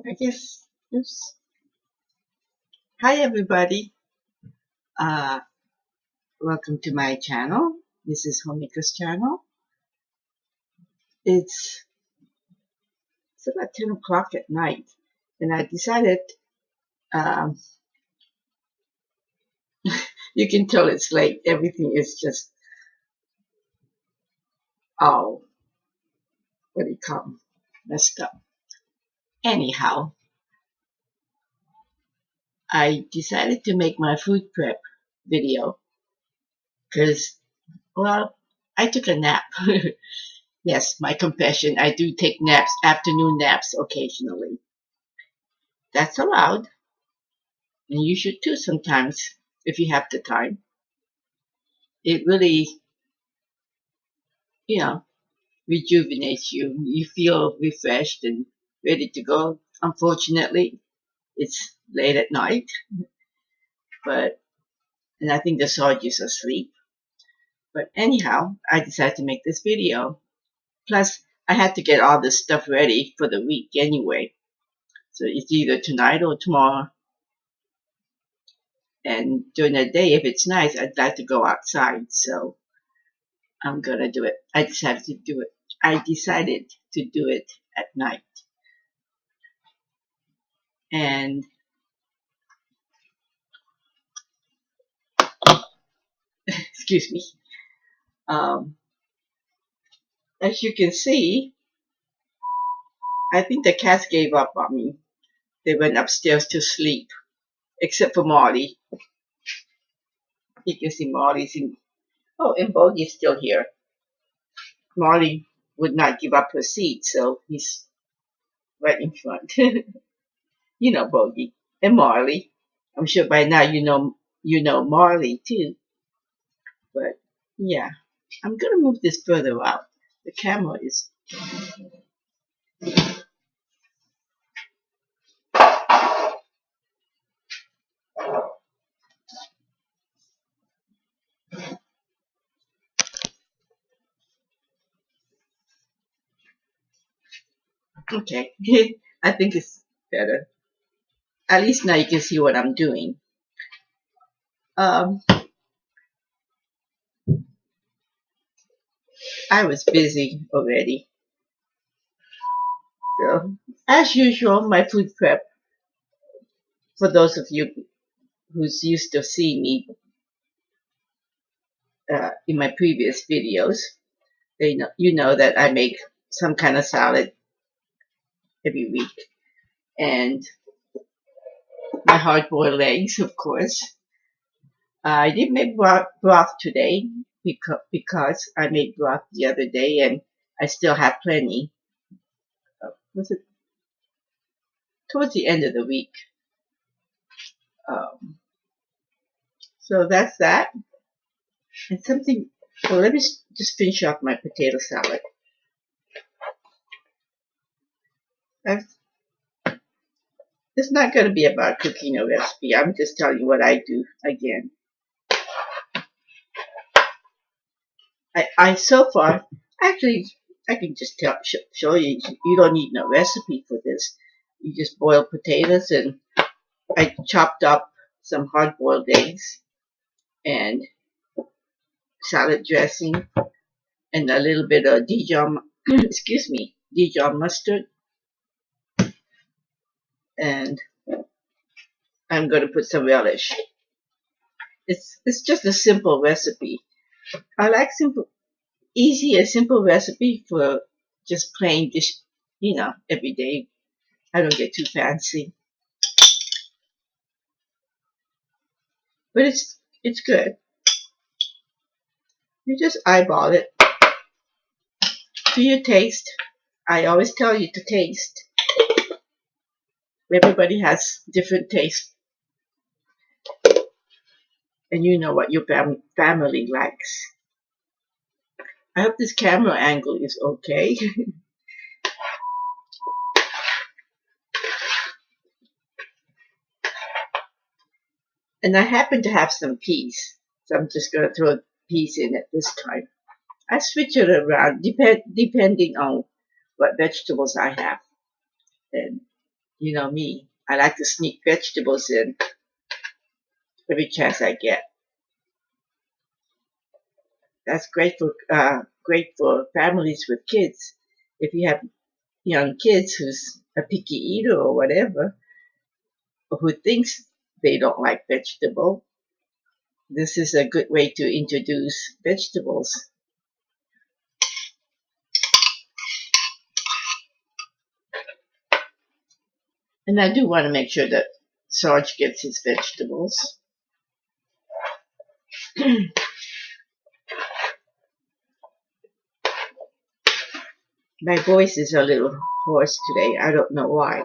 I guess, oops. Hi everybody. Uh, Welcome to my channel. This is Homemaker's channel. It's about 10 o'clock at night, and I decided, um, you can tell it's late. Everything is just, oh, what do you call them? Messed up. Anyhow, I decided to make my food prep video because, well, I took a nap. Yes, my confession, I do take naps, afternoon naps occasionally. That's allowed, and you should too sometimes if you have the time. It really, you know, rejuvenates you. You feel refreshed and ready to go. Unfortunately, it's late at night, and I think the soldiers are asleep. But anyhow, I decided to make this video. Plus, I had to get all this stuff ready for the week anyway. So it's either tonight or tomorrow. And during the day, if it's nice, I'd like to go outside. So I'm gonna do it. I decided to do it. I decided to do it at night. And excuse me. As you can see, I think the cats gave up on me. They went upstairs to sleep, except for Molly. You can see Molly's in. Oh, and Bogey's still here. Molly would not give up her seat, so he's right in front. You know Bogey and Marley. I'm sure by now you know Marley too. But yeah, I'm gonna move this further out. The camera is okay. I think it's better. At least now you can see what I'm doing. Um, I was busy already. So, as usual, my food prep, for those of you who's used to seeing me in my previous videos, you know that I make some kind of salad every week. And my hard-boiled eggs, of course. I did make broth today because I made broth the other day and I still have plenty. Was it towards the end of the week? Um, so that's that. And something, well, let me just finish off my potato salad. It's not going to be about cooking a recipe. I'm just telling you what I do again. I so far, actually, I can just show you. You don't need no recipe for this. You just boil potatoes, and I chopped up some hard-boiled eggs and salad dressing and a little bit of Dijon, excuse me, Dijon mustard. And I'm going to put some relish. It's just a simple recipe. I like easy and simple recipe for just plain dish, every day. I don't get too fancy, but it's good. You just eyeball it to your taste. I always tell you to taste. Everybody has different tastes, and you know what your family likes. I hope this camera angle is okay. And I happen to have some peas, so I'm just going to throw peas in at this time. I switch it around depending on what vegetables I have. And You know me. I like to sneak vegetables in every chance I get. That's great for families with kids. If you have young kids who's a picky eater or whatever, or who thinks they don't like vegetable, this is a good way to introduce vegetables. And I do want to make sure that Sarge gets his vegetables. My voice is a little hoarse today. I don't know why.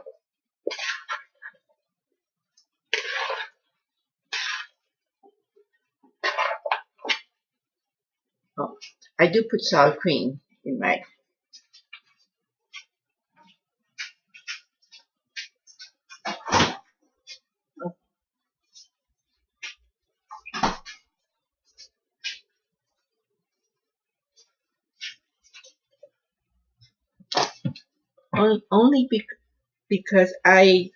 Oh, I do put sour cream in my. Only because I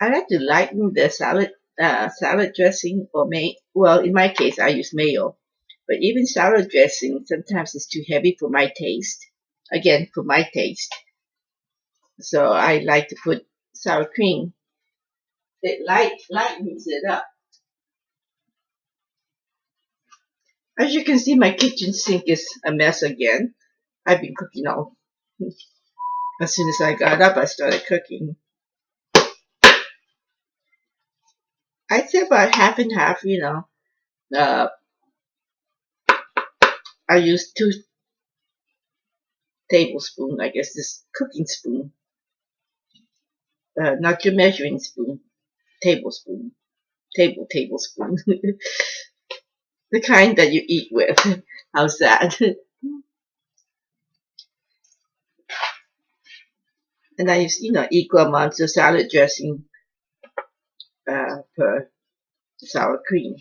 like to lighten the salad dressing or well, in my case I use mayo, but even salad dressing sometimes is too heavy for my taste. Again, for my taste, so I like to put sour cream. It lightens it up. As you can see, my kitchen sink is a mess again. I've been cooking all. As soon as I got up, I started cooking. I'd say about half and half. Uh, I use 2 tablespoons. I guess this cooking spoon, not your measuring spoon. Tablespoon, tablespoon, the kind that you eat with. How's that? And I use, equal amounts of salad dressing per sour cream.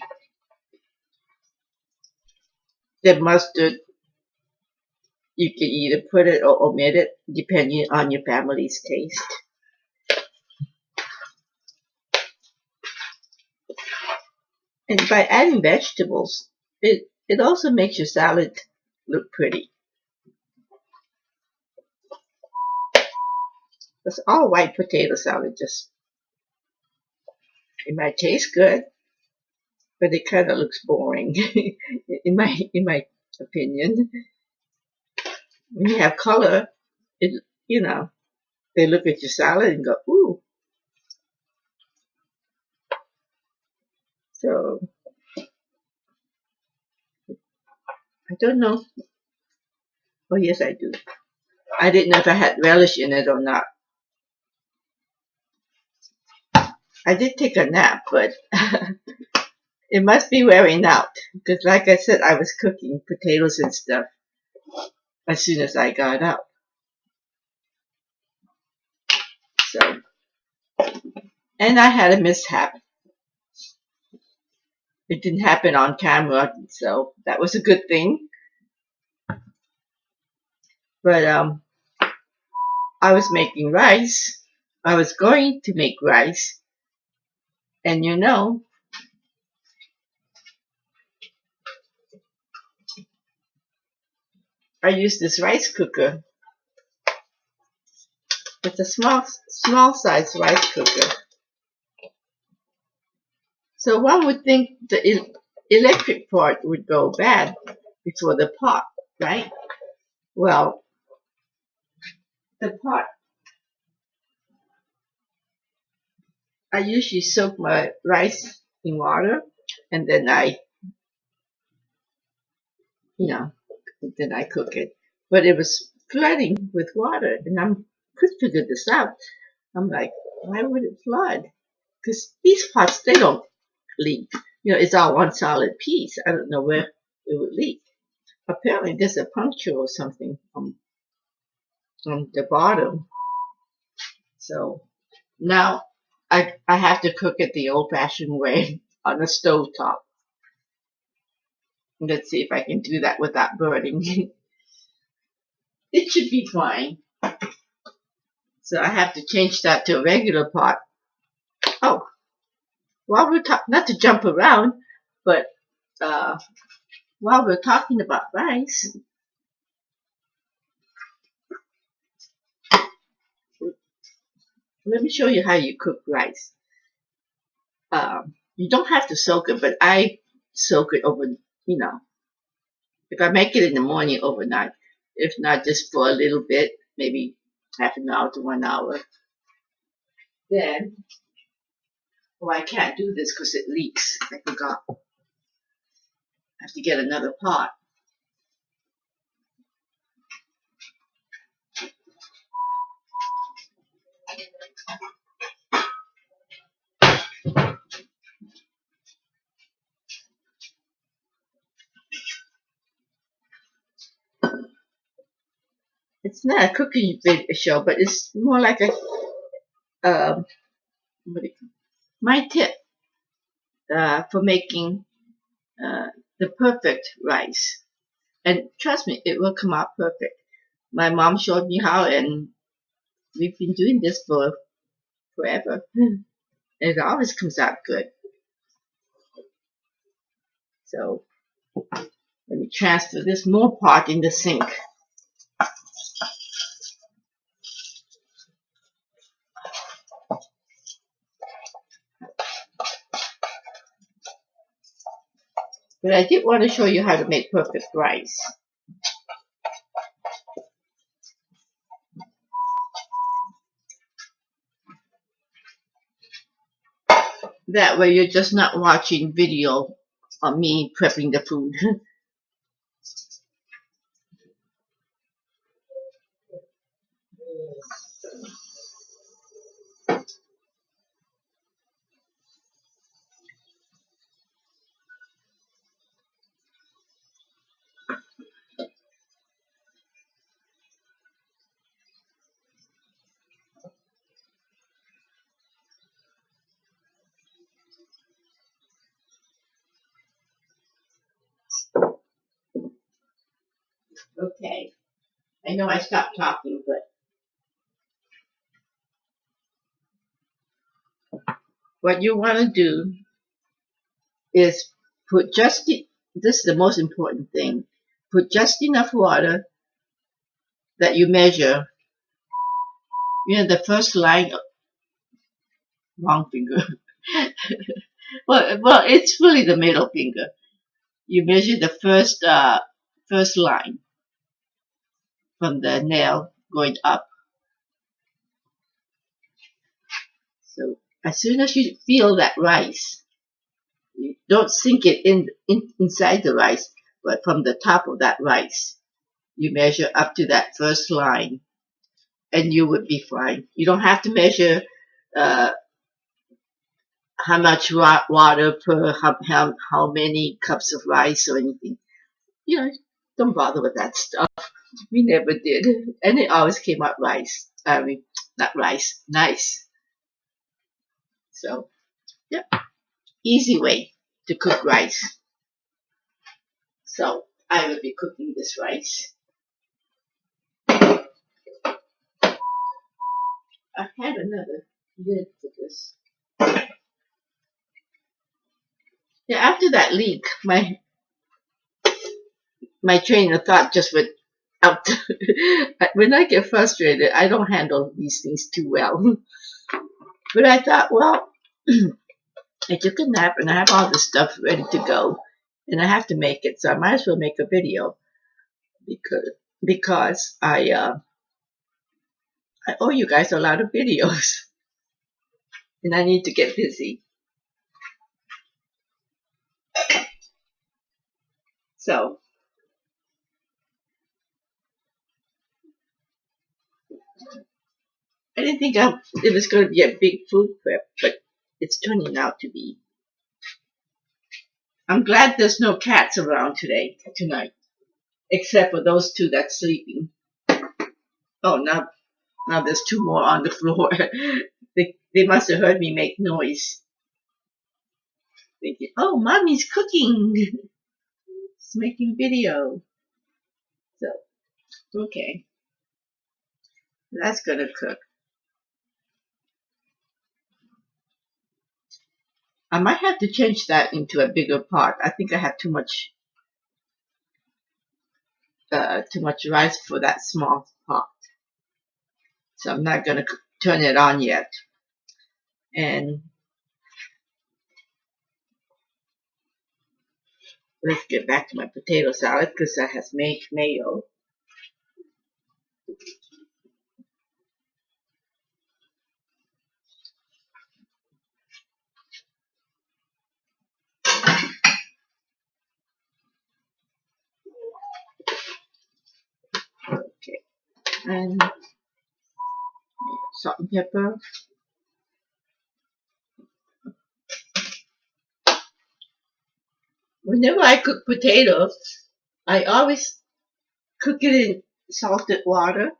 The mustard, you can either put it or omit it, depending on your family's taste. And by adding vegetables, it also makes your salad look pretty. Because all white potato salad it might taste good, but it kind of looks boring, in my opinion. When you have color, it you know they look at your salad and go, ooh. So I don't know. Oh yes, I do. I didn't know if I had relish in it or not. I did take a nap, but it must be wearing out because, like I said, I was cooking potatoes and stuff as soon as I got up. So, and I had a mishap. It didn't happen on camera, so that was a good thing. But I was making rice. I was going to make rice, and I used this rice cooker. It's a small size rice cooker. So one would think the electric part would go bad before the pot, right? Well, the pot, I usually soak my rice in water and then you know, then I cook it. But it was flooding with water and I could figure this out. I'm like, why would it flood? Because these pots, they don't leak. It's all one solid piece. I don't know where it would leak. Apparently there's a puncture or something on the bottom. So now I have to cook it the old fashioned way on a stove top. Let's see if I can do that without burning. It should be fine. So I have to change that to a regular pot. Oh, while we're talking, not to jump around, but while we're talking about rice, let me show you how you cook rice. You don't have to soak it, but I soak it over, if I make it in the morning, overnight. If not, just for a little bit, maybe half an hour to 1 hour. Then, I can't do this because it leaks. I forgot. I have to get another pot. It's not a cooking video show, but it's more like a my tip for making the perfect rice. And trust me, it will come out perfect. My mom showed me how, and we've been doing this for forever. It always comes out good. So let me transfer this more pot in the sink. But I did want to show you how to make perfect rice. That way you're just not watching video of me prepping the food. Okay. I know I stopped talking, but what you want to do is put just, this is the most important thing, put just enough water that you measure. The first line, wrong finger. well, it's really the middle finger. You measure the first line from the nail going up. So as soon as you feel that rice, you don't sink it inside the rice, but from the top of that rice, you measure up to that first line, and you would be fine. You don't have to measure how much water per how many cups of rice or anything. Don't bother with that stuff. We never did, and it always came out rice. I mean, not rice, nice. So, yeah, easy way to cook rice. So I will be cooking this rice. I had another lid for this. Yeah, after that leak, my train of thought just went out. When I get frustrated, I don't handle these things too well. But I thought, well, I took a nap and I have all this stuff ready to go, and I have to make it, so I might as well make a video because I owe you guys a lot of videos, and I need to get busy. So I didn't think it was going to be a big food prep, but it's turning out to be. I'm glad there's no cats around tonight, except for those two that's sleeping. Oh, now there's two more on the floor. They must have heard me make noise. Thinking, oh, mommy's cooking. She's making video. So, okay. That's gonna cook. I might have to change that into a bigger pot. I think I have too much rice for that small pot. So I'm not going to turn it on yet. And let's get back to my potato salad because that has mayo. Okay. And salt and pepper. Whenever I cook potatoes, I always cook it in salted water.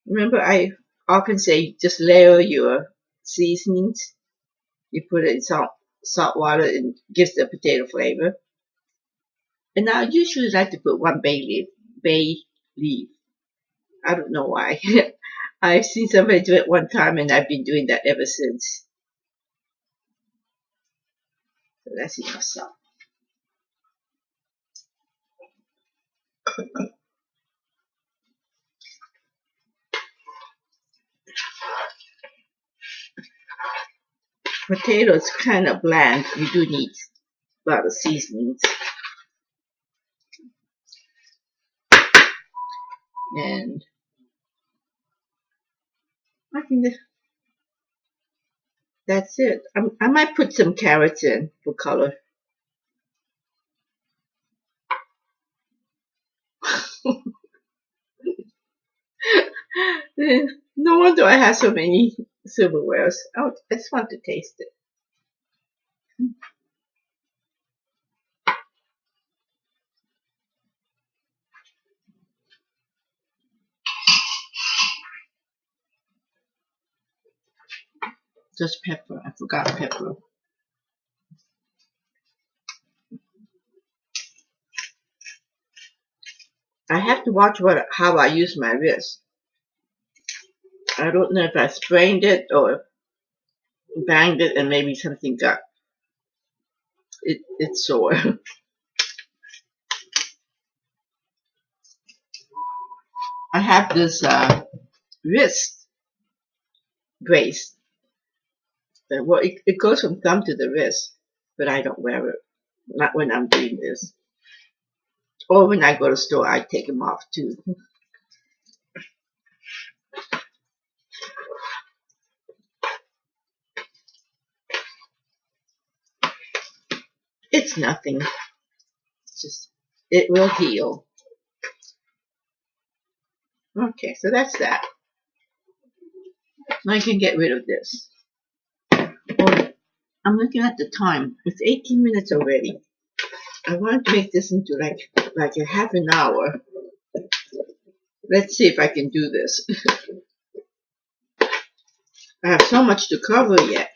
Remember, I often say just layer your seasonings. You put it in salt water and gives the potato flavor. And I usually like to put one bay leaf. I don't know why. I've seen somebody do it one time and I've been doing that ever since. So that's enough salt. Potatoes kind of bland. You do need a lot of seasonings. And I think that's it. I might put some carrots in for color. No wonder I have so many silverwares. I just want to taste it. Just pepper. I forgot pepper. I have to watch how I use my wrist. I don't know if I sprained it or banged it and maybe something got it's sore. I have this wrist brace. Well, it goes from thumb to the wrist, but I don't wear it. Not when I'm doing this. Or when I go to the store, I take them off too. It's nothing. Just it will heal. Okay, so that's that. I can get rid of this. Oh, I'm looking at the time. It's 18 minutes already. I want to make this into like a half an hour. Let's see if I can do this. I have so much to cover yet.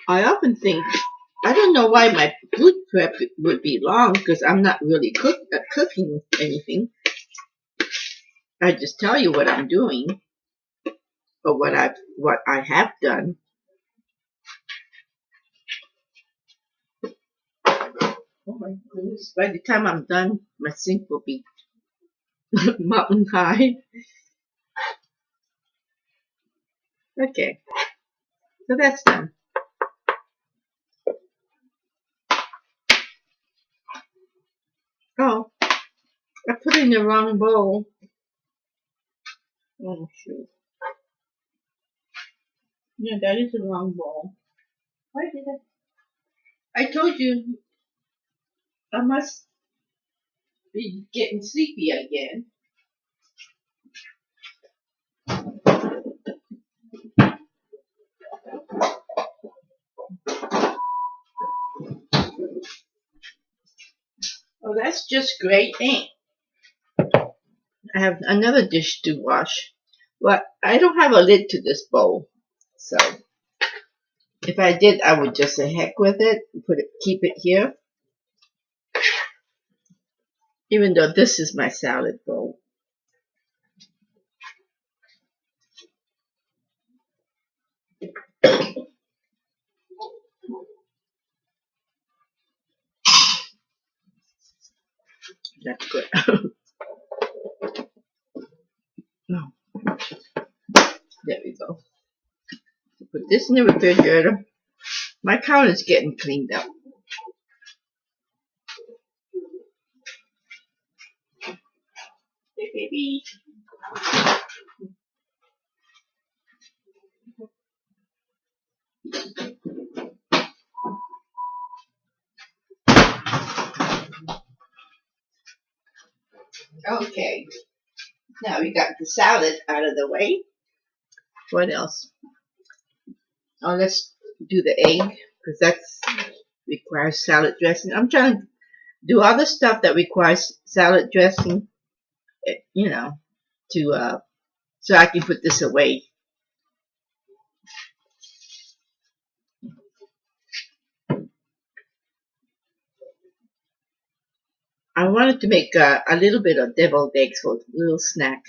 I often think, I don't know why my food prep would be long because I'm not really cooking anything. I just tell you what I'm doing or what I have done. Oh my goodness. By the time I'm done, my sink will be mountain high. Okay, so that's done. Oh, I put it in the wrong bowl. Oh shoot. Yeah, that is the wrong bowl. Why did I told you I must be getting sleepy again. Oh, that's just great ink. I have another dish to wash. Well, I don't have a lid to this bowl, so if I did, I would just say heck with it. Keep it here. even though this is my salad bowl. That's good. No, there we go. Put this in the refrigerator. My counter's getting cleaned up. Hey, baby. Okay, now we got the salad out of the way. What else? Oh, let's do the egg because that requires salad dressing. I'm trying to do other stuff that requires salad dressing, you know, to so I can put this away. I wanted to make a little bit of deviled eggs for a little snack.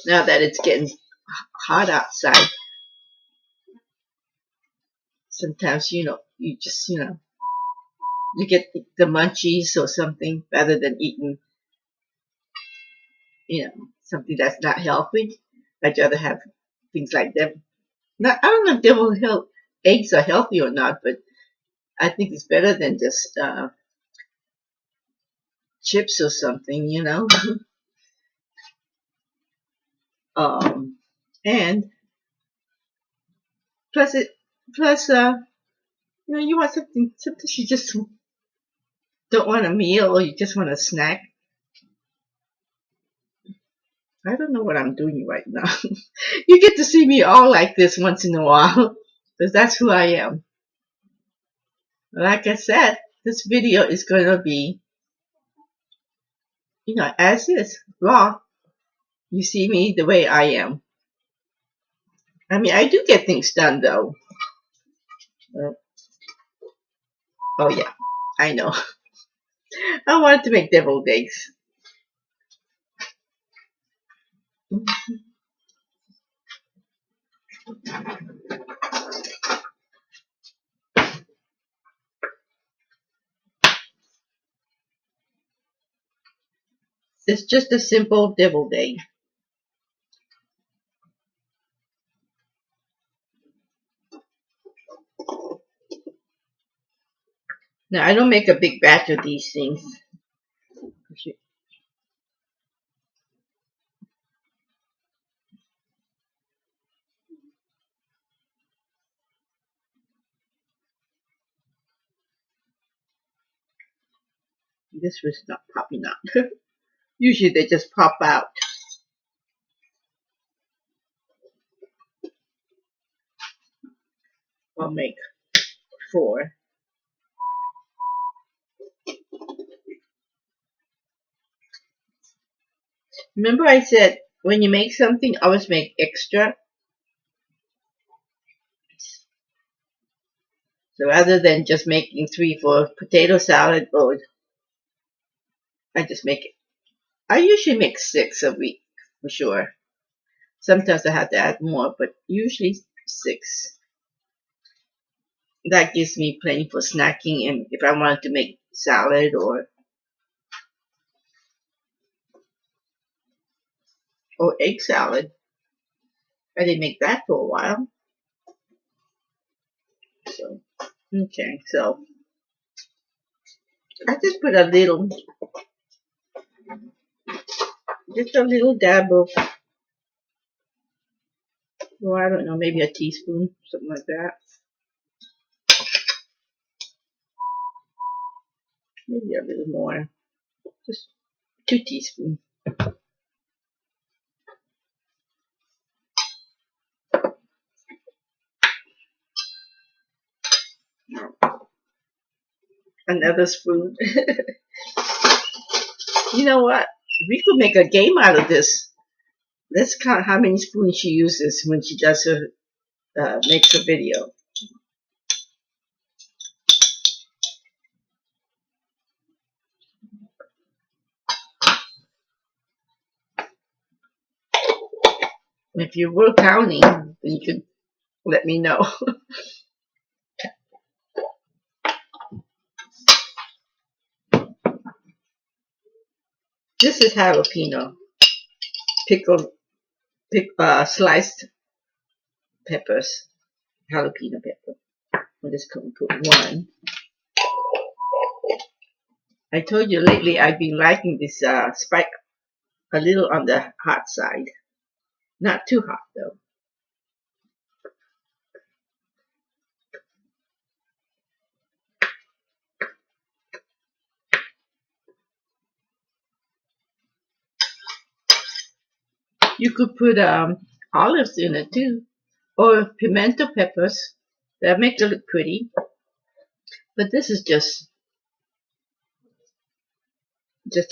Now that it's getting hot outside, sometimes you just you get the munchies or something rather than eating something that's not healthy. I'd rather have things like that. Not, I don't know if deviled eggs are healthy or not, but I think it's better than just chips or something. And plus you want something. Sometimes you just don't want a meal or you just want a snack. I don't know what I'm doing right now. You get to see me all like this once in a while because that's who I am. Like I said, this video is going to be, as is, raw. You see me the way I am. I mean, I do get things done though. Oh yeah, I know. I wanted to make deviled eggs. It's just a simple deviled egg. Now, I don't make a big batch of these things. This was not popping out. Usually they just pop out. I'll make 4. Remember I said when you make something, always make extra. So rather than just making 3 for potato salad, or I just make it. I usually make 6 a week for sure. Sometimes I have to add more, but usually 6. That gives me plenty for snacking, and if I wanted to make salad or egg salad. I didn't make that for a while. So, okay, so I just put just a little dab of, well, I don't know, maybe a teaspoon, something like that. Maybe a little more, just 2 teaspoons. Another spoon. You know what? We could make a game out of this. Let's count how many spoons she uses when she does her makes a video. If you were counting, then you could let me know. This is jalapeno, pickled, sliced peppers, jalapeno pepper. I'm just going to put one. I told you lately I've been liking this spike a little on the hot side. Not too hot though. You could put olives in it too, or pimento peppers. That make it look pretty. But this is just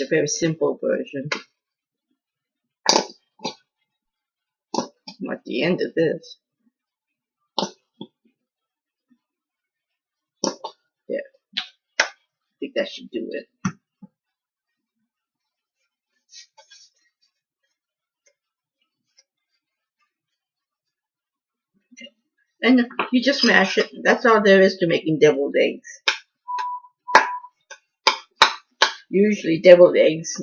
a very simple version. I'm at the end of this. Yeah, I think that should do it. And you just mash it. That's all there is to making deviled eggs. Usually deviled eggs,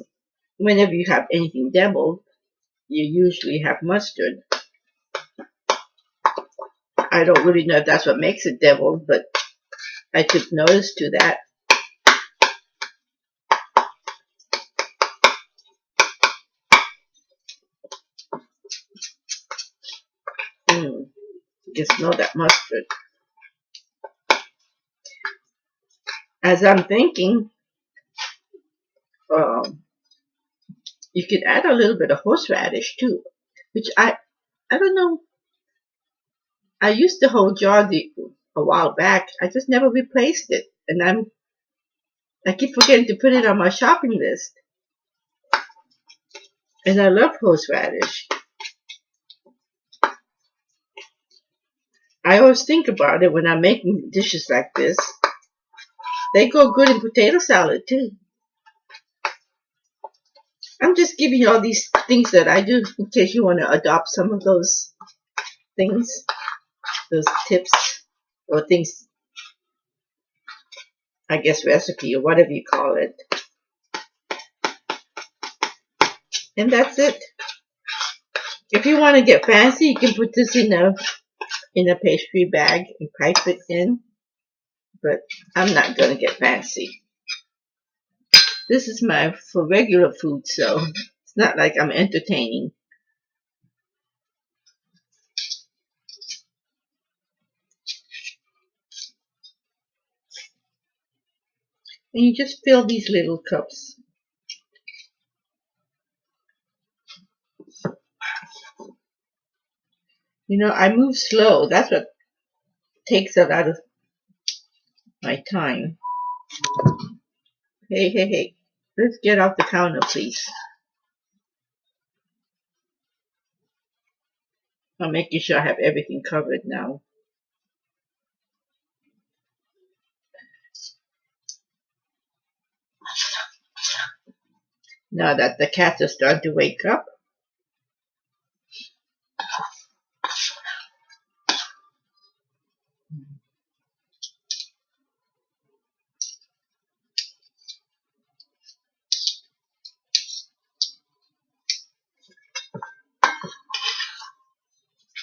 whenever you have anything deviled, you usually have mustard. I don't really know if that's what makes it deviled, but I took notice to that. You can smell that mustard. As I'm thinking, you could add a little bit of horseradish too, which I don't know. I used the whole jar a while back. I just never replaced it, and I keep forgetting to put it on my shopping list. And I love horseradish. I always think about it when I'm making dishes like this. They go good in potato salad too. I'm just giving you all these things that I do in case you want to adopt some of those things, those tips, or things, I guess recipe or whatever you call it. And that's it. If you want to get fancy, you can put this in a pastry bag and pipe it in. But I'm not going to get fancy. This is for regular food, so it's not like I'm entertaining. And you just fill these little cups. You know, I move slow. That's what takes a lot of my time. Hey, hey, hey. Let's get off the counter, please. I'm making sure I have everything covered now. Now that the cats are starting to wake up.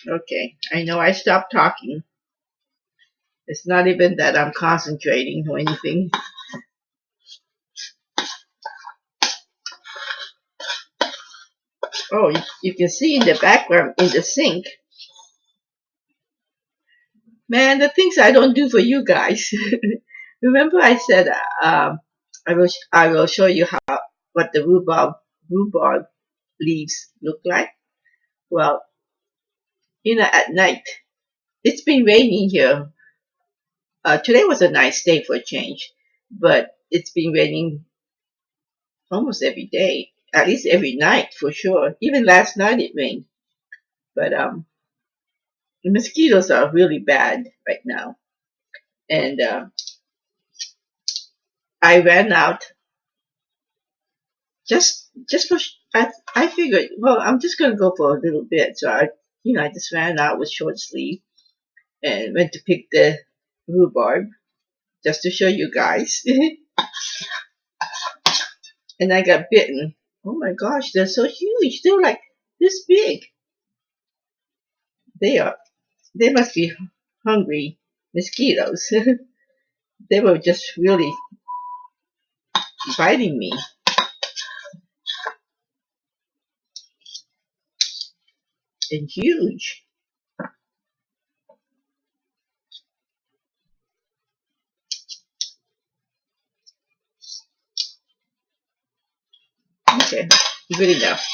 Okay, I know I stopped talking. It's not even that I'm concentrating or anything. Oh, you can see in the background in the sink. Man, the things I don't do for you guys. Remember I said I will show you what the rhubarb leaves look like. Well, at night, it's been raining here. Today was a nice day for a change, but it's been raining almost every day. at least every night for sure. Even last night it rained. But the mosquitoes are really bad right now. And I ran out just for I figured, well, I'm just gonna go for a little bit. So I just ran out with short sleeve and went to pick the rhubarb just to show you guys. And I got bitten. Oh my gosh, they're so huge. They're like this big. They are. They must be hungry mosquitoes. They were just really biting me. And huge. Okay, good enough.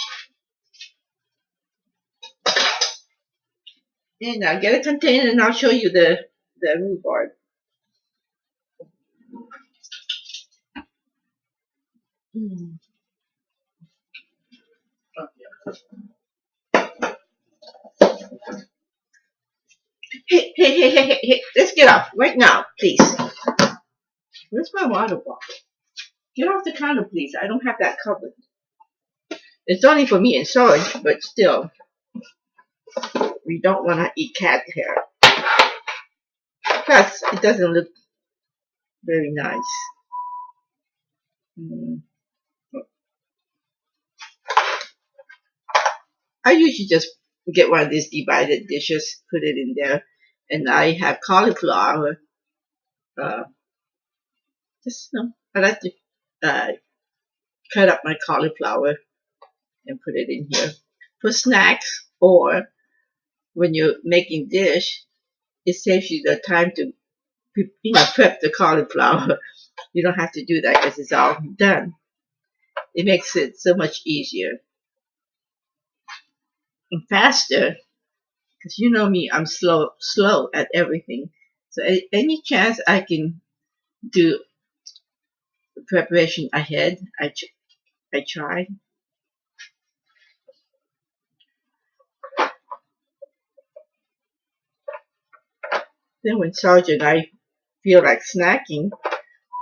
And I'll get a container and I'll show you the rhubarb. Mm. Hey, let's get off right now, please. Where's my water bottle? Get off the counter, please. I don't have that covered. It's only for me and storage, but still, we don't want to eat cat hair. Plus, it doesn't look very nice. Mm. I usually just get one of these divided dishes, put it in there, and I have cauliflower. Uh, I like to uh, cut up my cauliflower and put it in here for snacks, or when you're making dish, it saves you the time to prep the cauliflower. You don't have to do that because it's all done. It makes it so much easier and faster. Because you know me, I'm slow at everything. So any chance I can do preparation ahead, I try. Then when Sergeant and I feel like snacking,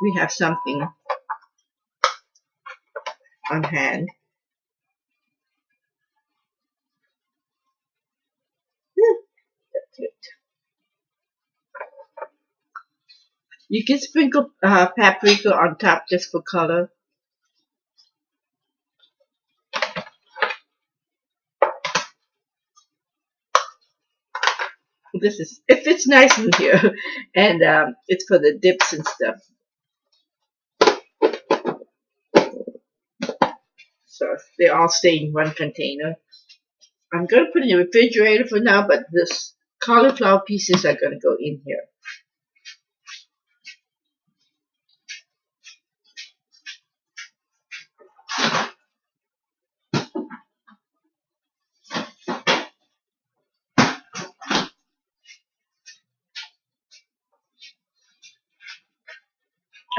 we have something on hand. That's it. You can sprinkle paprika on top just for color. It fits nice in here, and it's for the dips and stuff. So they all stay in one container. I'm gonna put it in the refrigerator for now, but this cauliflower pieces are gonna go in here.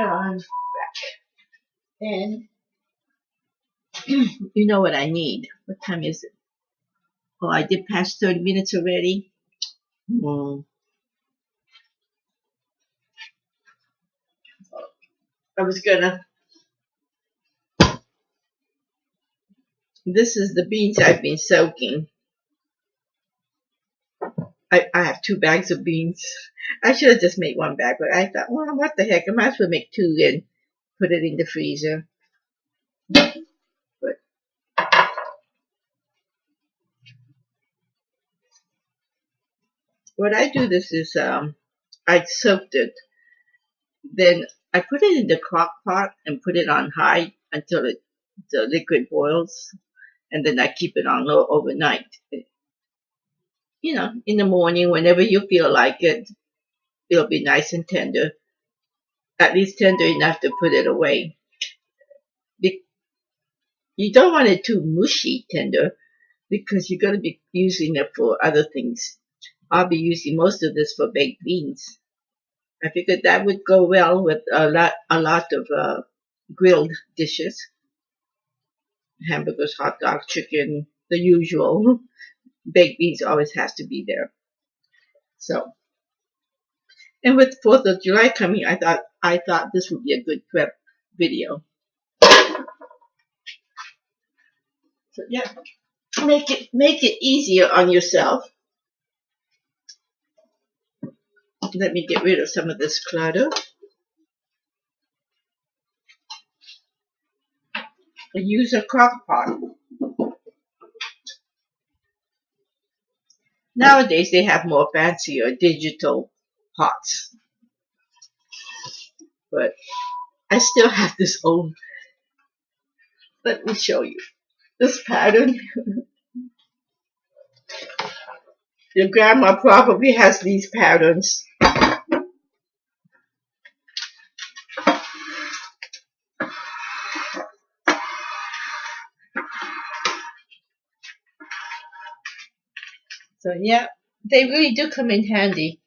Back. And you know what I need. What time is it? Oh, I did pass 30 minutes already. Hmm. I was gonna. This is the beans I've been soaking. I have 2 bags of beans. I should have just made 1 bag, but I thought, well, what the heck? I might as well make 2 and put it in the freezer. But what I do this is I soaked it. Then I put it in the crock pot and put it on high until the liquid boils. And then I keep it on low overnight. In the morning, whenever you feel like it, it'll be nice and tender. At least tender enough to put it away. You don't want it too mushy tender because you're going to be using it for other things. I'll be using most of this for baked beans. I figured that would go well with a lot of grilled dishes. hamburgers, hot dogs, chicken, the usual. Baked beans always has to be there. So, and with 4th of July coming, I thought this would be a good prep video. So yeah, make it easier on yourself. Let me get rid of some of this clutter. Use a crock pot. Nowadays they have more fancier digital pots, but I still have this old. Let me show you this pattern. Your grandma probably has these patterns. So yeah, they really do come in handy.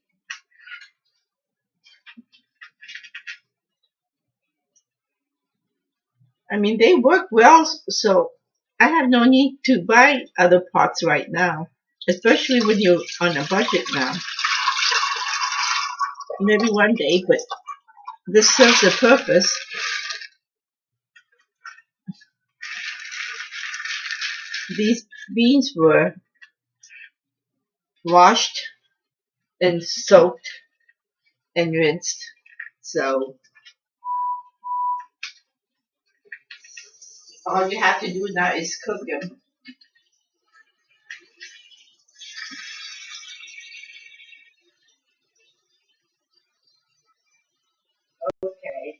I mean, they work well, so I have no need to buy other pots right now, especially when you're on a budget now. Maybe one day, but this serves a purpose. These beans were washed and soaked and rinsed. So all you have to do now is cook them. Okay.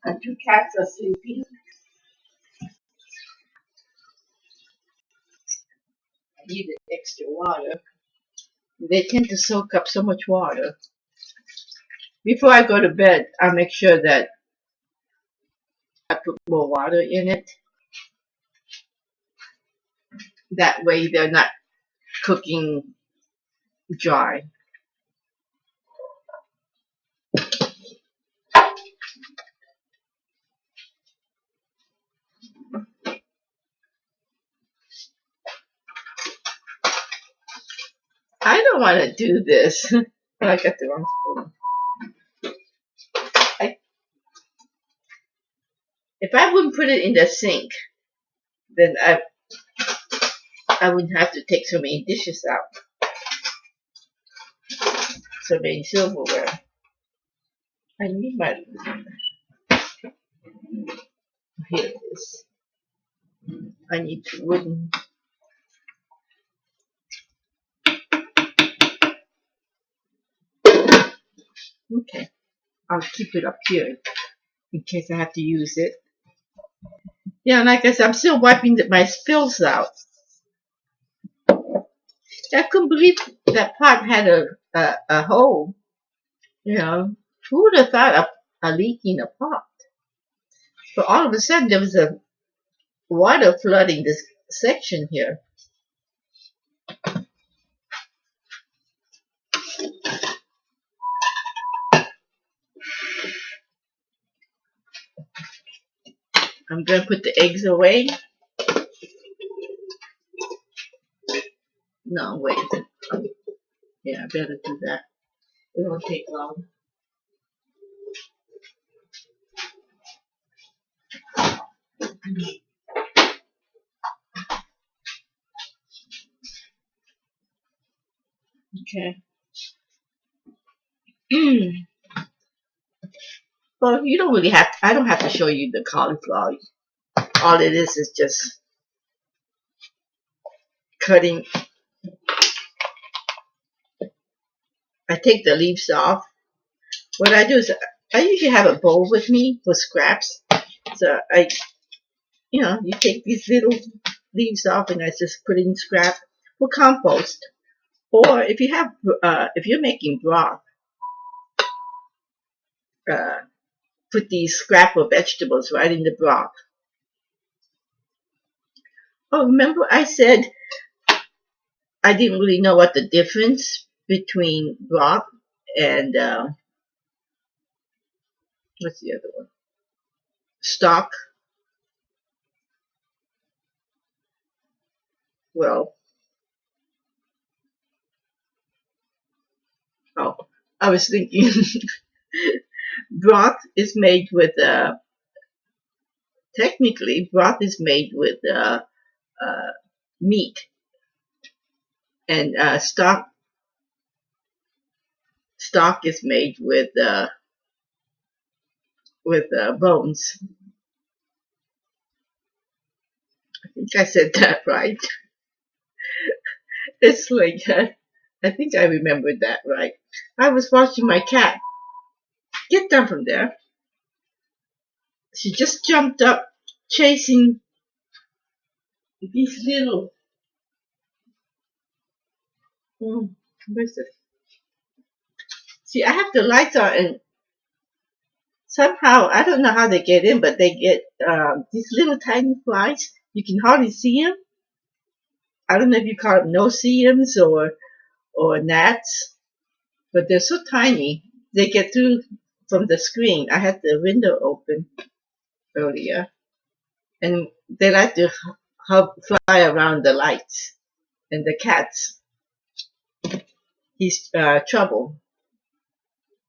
And 2 cats are sleeping. I needed extra water. They tend to soak up so much water. Before I go to bed, I make sure that I put more water in it. That way they're not cooking dry. I don't want to do this. I got the wrong spoon. If I wouldn't put it in the sink, then I wouldn't have to take so many dishes out, so many silverware. I need my, here it is. I need wooden. Okay, I'll keep it up here in case I have to use it. Yeah, and like I said, I'm still wiping my spills out. I couldn't believe that pot had a hole. You know, who would have thought of a leak in a pot? But all of a sudden there was a water flooding this section here. I'm gonna put the eggs away. No, wait. Yeah, I better do that. It won't take long. Okay. Well, you don't really have to, I don't have to show you the cauliflower. All it is just cutting. I take the leaves off. What I do is I usually have a bowl with me for scraps. So you take these little leaves off and I just put in scrap for compost. Or if you have, if you're making broth, put these scrap of vegetables right in the broth. Oh, remember I said I didn't really know what the difference between broth and what's the other one? stock. Well, oh, I was thinking broth is made with, technically, broth is made with uh, meat, and stock is made with bones. I think I said that right. It's like I think I remembered that right. I was watching my cat. Get down from there. She just jumped up, chasing these little. Where's it? See, I have the lights on, and somehow I don't know how they get in, but they get these little tiny flies. You can hardly see them. I don't know if you call them no-see-ums or gnats, but they're so tiny. They get through from the screen. I had the window open earlier, and they like to fly around the lights. And the cat's, he's Trouble,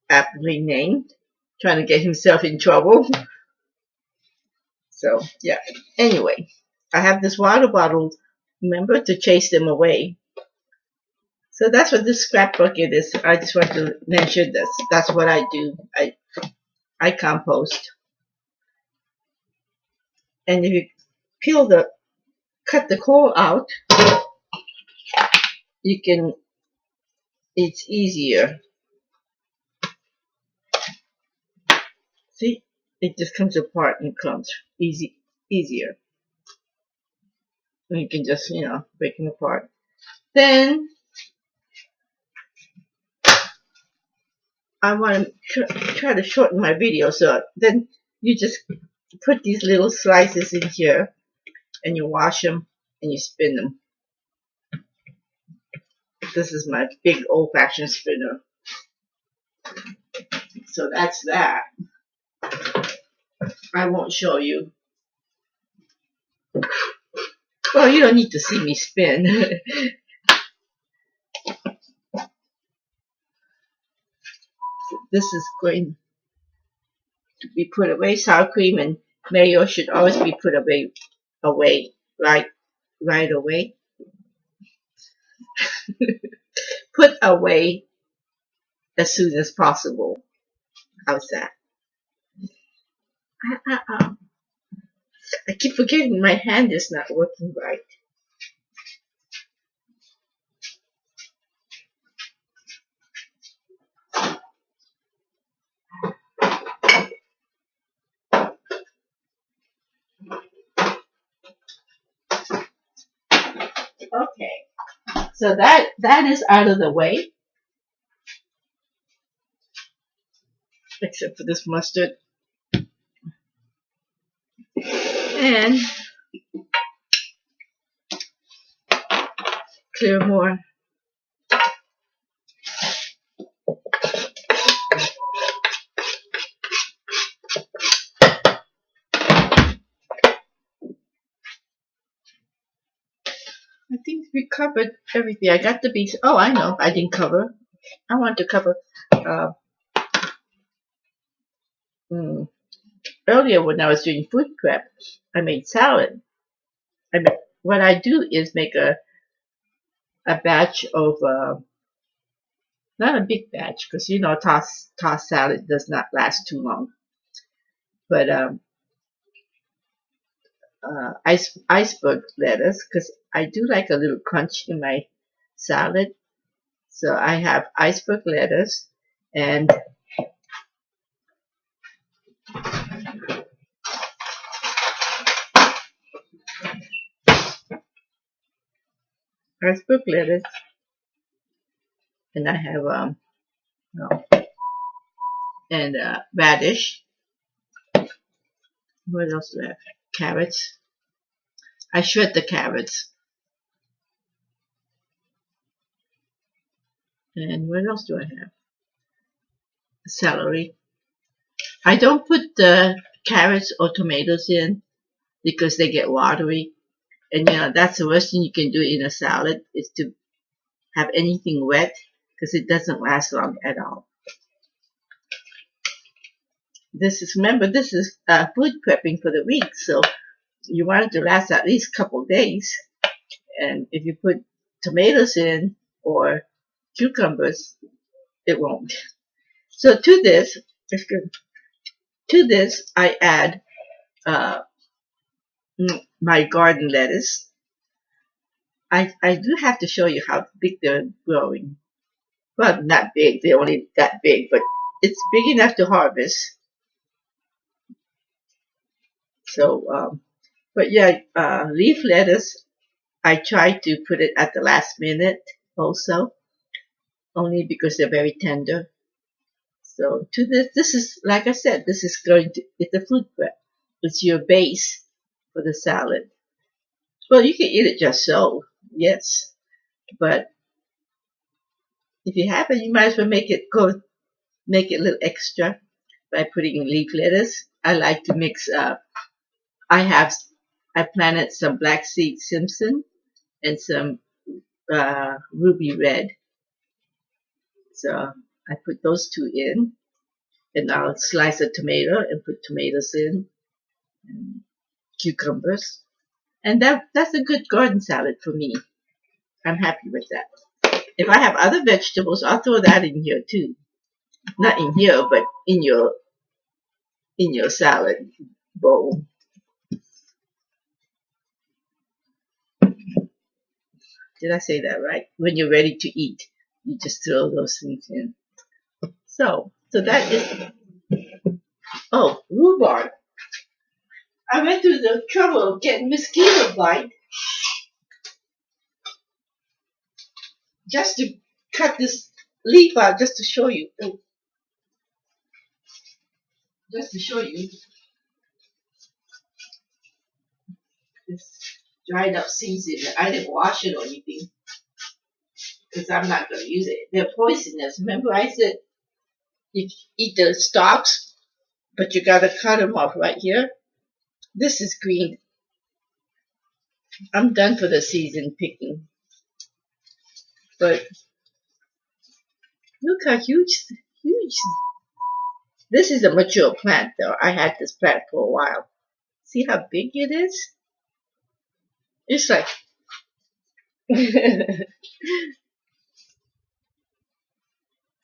aptly named, trying to get himself in trouble. So yeah. Anyway, I have this water bottle. Remember to chase them away. So that's what this scrap bucket is. I just want to mention this. That's what I do. I compost. And if you cut the core out, you can. It's easier. See, it just comes apart in clumps. Easier. And you can just break them apart. Then I want to try to shorten my video, so then you just put these little slices in here, and you wash them, and you spin them. This is my big old-fashioned spinner. So that's that. I won't show you. Well, you don't need to see me spin. This is going to be put away. Sour cream and mayo should always be put away right away. Put away as soon as possible. How's that? I keep forgetting my hand is not working right. Okay, so that is out of the way, except for this mustard. And clear more. I think we covered everything. I got the beets. Oh, I know. I didn't cover. I want to cover. Earlier when I was doing food prep, I made salad. What I do is make a batch of, not a big batch, because tossed salad does not last too long. But iceberg lettuce, because I do like a little crunch in my salad. So I have iceberg lettuce and and I have and radish. What else do I have? Carrots. I shred the carrots. And what else do I have? Celery. I don't put the carrots or tomatoes in because they get watery. And that's the worst thing you can do in a salad is to have anything wet because it doesn't last long at all. Remember, this is food prepping for the week, so you want it to last at least a couple of days. And if you put tomatoes in or cucumbers, it won't. So to this, I add my garden lettuce. I do have to show you how big they're growing. Well, not big, they're only that big, but it's big enough to harvest. So, but yeah, leaf lettuce, I try to put it at the last minute also, only because they're very tender. So to this is, like I said, it's a food prep. It's your base for the salad. Well, you can eat it just so, yes. But if you have it, you might as well make it a little extra by putting leaf lettuce. I like to mix up. I planted some black seed Simpson and some ruby red. So I put those two in, and I'll slice a tomato and put tomatoes in, and cucumbers, and that's a good garden salad for me. I'm happy with that. If I have other vegetables, I'll throw that in here too. Not in here, but in your salad bowl. Did I say that right? When you're ready to eat, you just throw those things in. So that is, rhubarb. I went through the trouble of getting mosquito bite just to cut this leaf out just to show you. Just to show you this dried up season. I didn't wash it or anything because I'm not going to use it. They're poisonous. Remember I said you eat the stalks, but you got to cut them off right here. This is green. I'm done for the season picking. But look how huge. This is a mature plant though. I had this plant for a while. See how big it is? It's like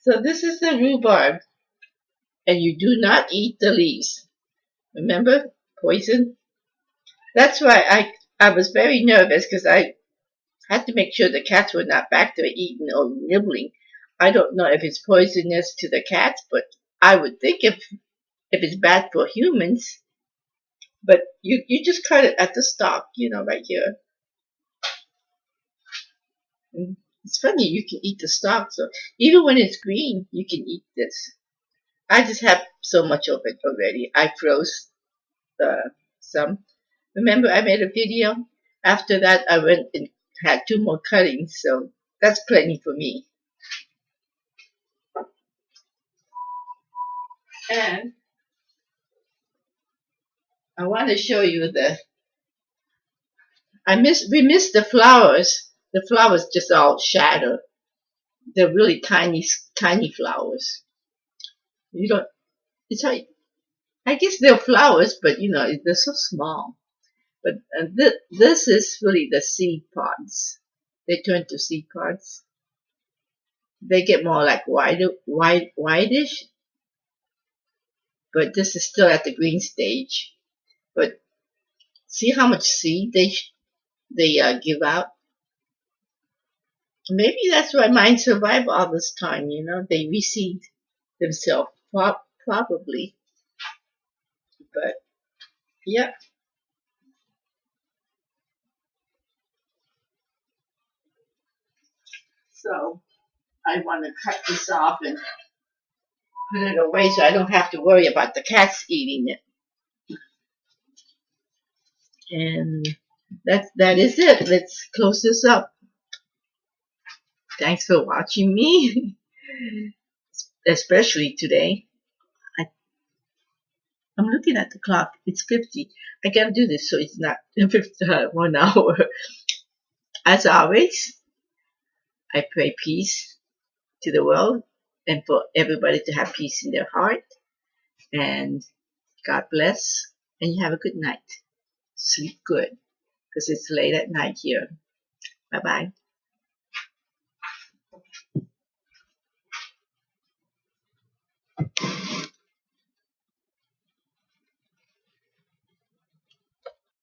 so this is the rhubarb, and you do not eat the leaves. Remember? Poison. That's why I was very nervous because I had to make sure the cats were not back there eating or nibbling. I don't know if it's poisonous to the cats, but I would think if it's bad for humans. But you just cut it at the stalk, right here. And it's funny, you can eat the stalk. So even when it's green, you can eat this. I just have so much of it already. I froze some. Remember, I made a video. After that, I went and had 2 more cuttings, so that's plenty for me. And I want to show you we missed the flowers. The flowers just all shatter. They're really tiny, tiny flowers. You don't, it's like, I guess they're flowers, but they're so small. But this is really the seed pods. They turn to seed pods. They get more like whitish, but this is still at the green stage. But see how much seed they give out. Maybe that's why mine survive all this time. They reseed themselves, probably. But yeah. So I want to cut this off and put it away so I don't have to worry about the cats eating it. And that is it. Let's close this up. Thanks for watching me, especially today. I'm looking at the clock. It's 50. I gotta do this so it's not 50, 1 hour. As always, I pray peace to the world and for everybody to have peace in their heart. And God bless. And you have a good night. Sleep good because it's late at night here. Bye bye.